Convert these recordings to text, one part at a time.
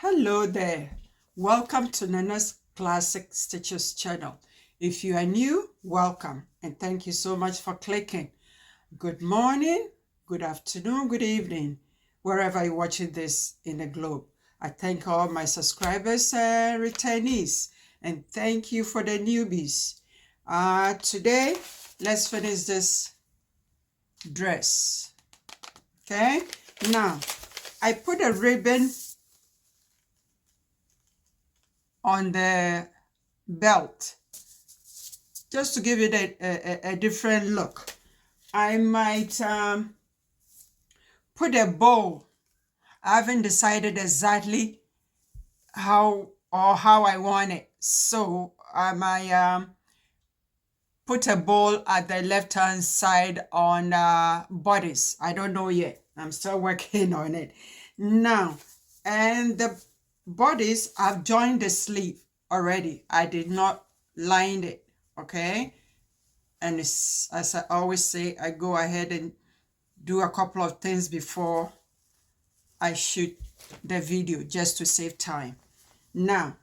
Hello there. Welcome to Nana's Classic Stitches channel. If you are new, welcome and thank you so much for clicking. Good morning, good afternoon, good evening, wherever you're watching this in the globe. I thank all my subscribers and returnees, and thank you for the newbies. Today, let's finish this dress. Okay, now I put a ribbon on the belt just to give it a different look. I might put a bow. I haven't decided exactly how I want it, so I might put a bowl at the left hand side on bodice. I don't know yet. I'm still working on it now. And the bodice, I've joined the sleeve already. I did not line it, okay? And it's, as I always say, I go ahead and do a couple of things before I shoot the video just to save time. Now,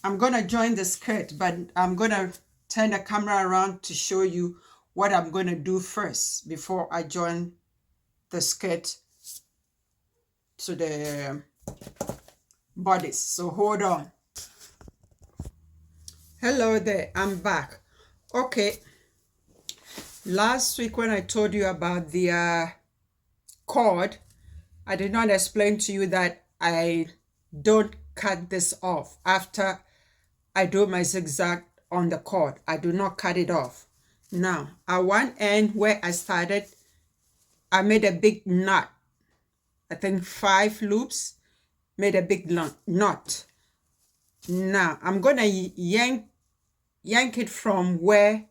I'm gonna join the skirt, but I'm gonna turn the camera around to show you what I'm gonna do first before I join the skirt to the bodice. So hold on. Hello there, I'm back. Okay, last week when I told you about the cord, I did not explain to you that I don't cut this off after I do my zigzag on the cord. I do not cut it off. Now, at one end where I started, I made a big knot. I think 5 loops, made a big knot. Now, I'm gonna yank it from where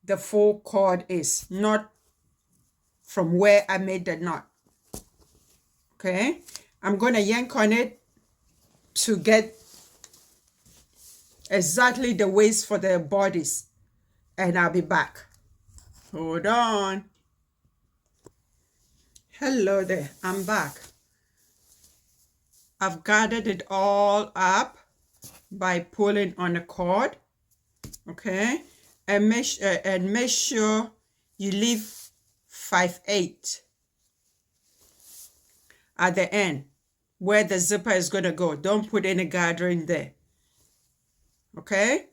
the full cord is, not from where I made the knot. Okay, I'm gonna yank on it to get exactly the waist for the bodice, and I'll be back. Hold on. Hello there, I'm back. I've gathered it all up by pulling on the cord, okay, and make sure you leave 5/8 at the end where the zipper is going to go. Don't put any gathering there. Okay,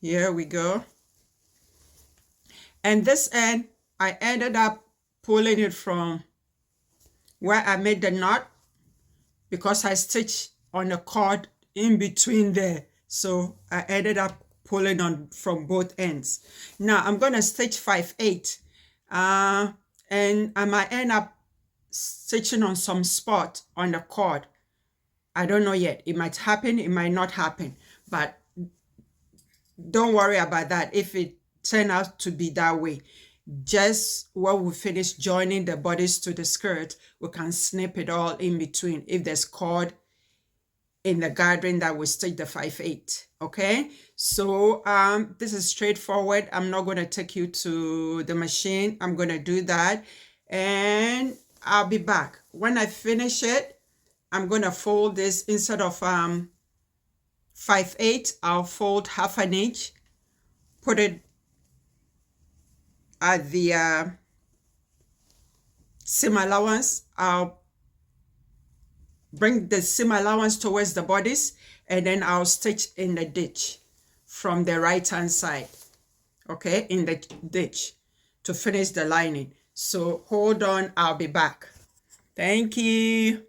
here we go. And this end, I ended up pulling it from where I made the knot because I stitched on the cord in between there. So I ended up pulling on from both ends. Now I'm going to stitch 5/8 and I might end up stitching on some spot on the cord. I don't know yet. It might happen, it might not happen, but don't worry about that if it turns out to be that way. Just when we finish joining the bodice to the skirt, we can snip it all in between if there's cord in the gathering that will stitch the 5/8. Okay, so this is straightforward. I'm not going to take you to the machine. I'm going to do that and I'll be back. When I finish it, I'm going to fold this. Instead of 5/8, I'll fold 1/2 inch, put it at the seam allowance. I'll bring the seam allowance towards the bodice, and then I'll stitch in the ditch from the right hand side, okay, in the ditch to finish the lining. So hold on, I'll be back. Thank you.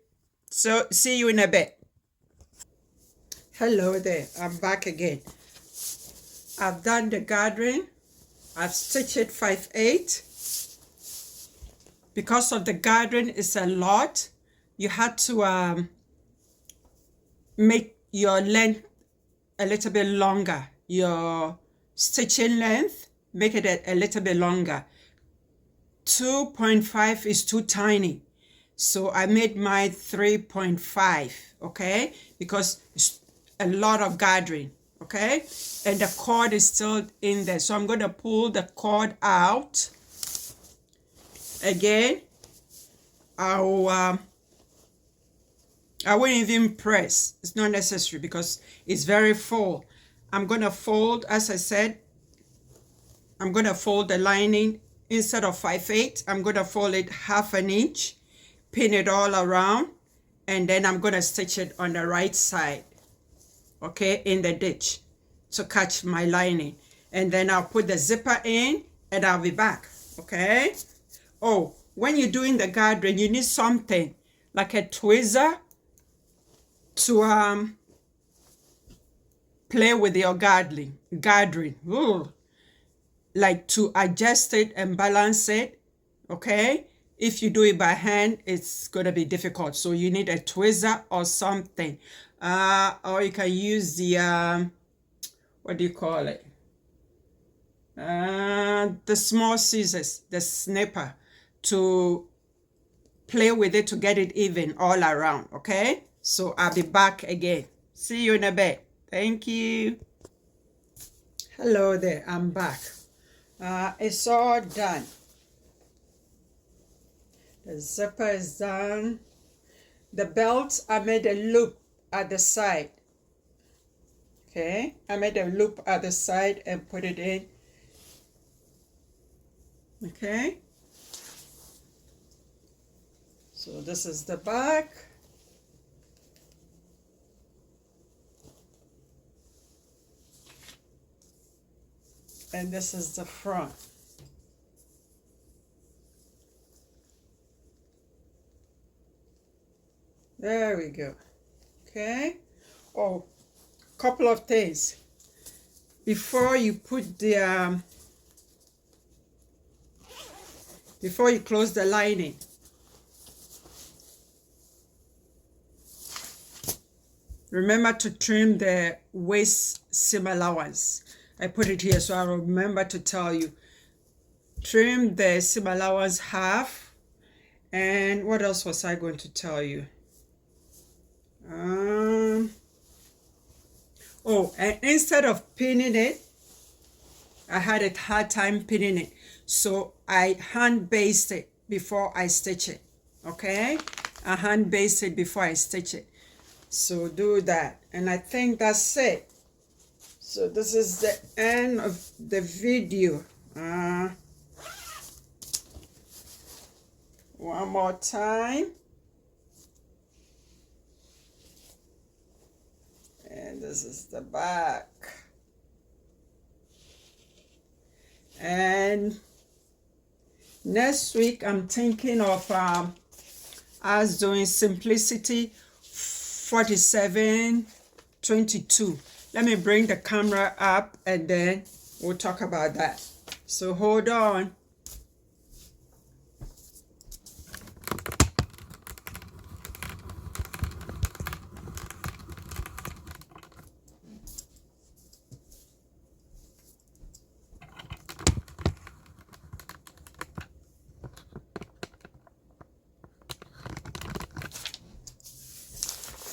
So see you in a bit. Hello there, I'm back again. I've done the gathering. I've stitched it 5/8. Because of the gathering is a lot, you had to make your length a little bit longer. Your stitching length, make it a little bit longer. 2.5 is too tiny, so I made my 3.5, okay, because it's a lot of gathering, okay, and the cord is still in there. So I'm going to pull the cord out again. I'll I wouldn't even press. It's not necessary because it's very full. I'm going to fold, as I said, I'm going to fold the lining instead of 5/8. I'm going to fold it 1/2 inch, pin it all around, and then I'm going to stitch it on the right side, okay, in the ditch to catch my lining. And then I'll put the zipper in and I'll be back, okay? Oh, when you're doing the gathering, you need something like a tweezer to play with your gathering. Ooh. Like to adjust it and balance it, okay? If you do it by hand, it's gonna be difficult, so you need a tweezer or something, or you can use the what do you call it, the small scissors, the snipper, to play with it to get it even all around, okay? So I'll be back again. See you in a bit. Thank you. Hello there, I'm back. It's all done. The zipper is done. The belt, I made a loop at the side. Okay, I made a loop at the side and put it in. Okay, so this is the back. And this is the front. There we go. Okay. Oh, couple of things. Before you put the before you close the lining, remember to trim the waist seam allowance. I put it here so I'll remember to tell you. Trim the seam allowance 1/2. And what else was I going to tell you? Oh, and instead of pinning it, I had a hard time pinning it, so I hand baste it before I stitch it. Okay, I hand baste it before I stitch it. So do that, and I think that's it. So this is the end of the video. One more time. And this is the back. And next week I'm thinking of us doing simplicity 4722. Let me bring the camera up and then we'll talk about that. So hold on.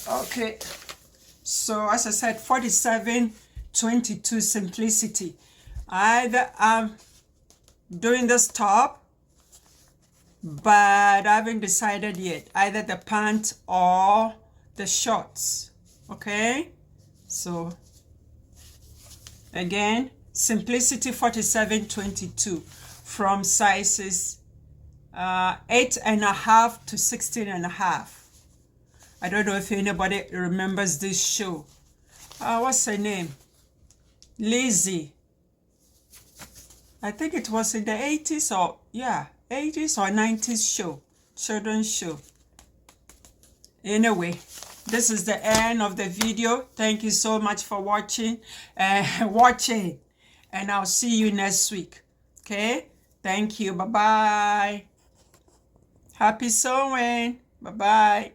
Okay, so as I said, 4722 simplicity. Either I'm doing this top, but I haven't decided yet, either the pant or the shorts. Okay, so again, simplicity 4722 from sizes 8.5 to 16.5. I don't know if anybody remembers this show. What's her name? Lizzie. I think it was in the 80s or, yeah, 80s or 90s show. Children's show. Anyway, this is the end of the video. Thank you so much for watching. And I'll see you next week. Okay? Thank you. Bye-bye. Happy sewing. Bye-bye.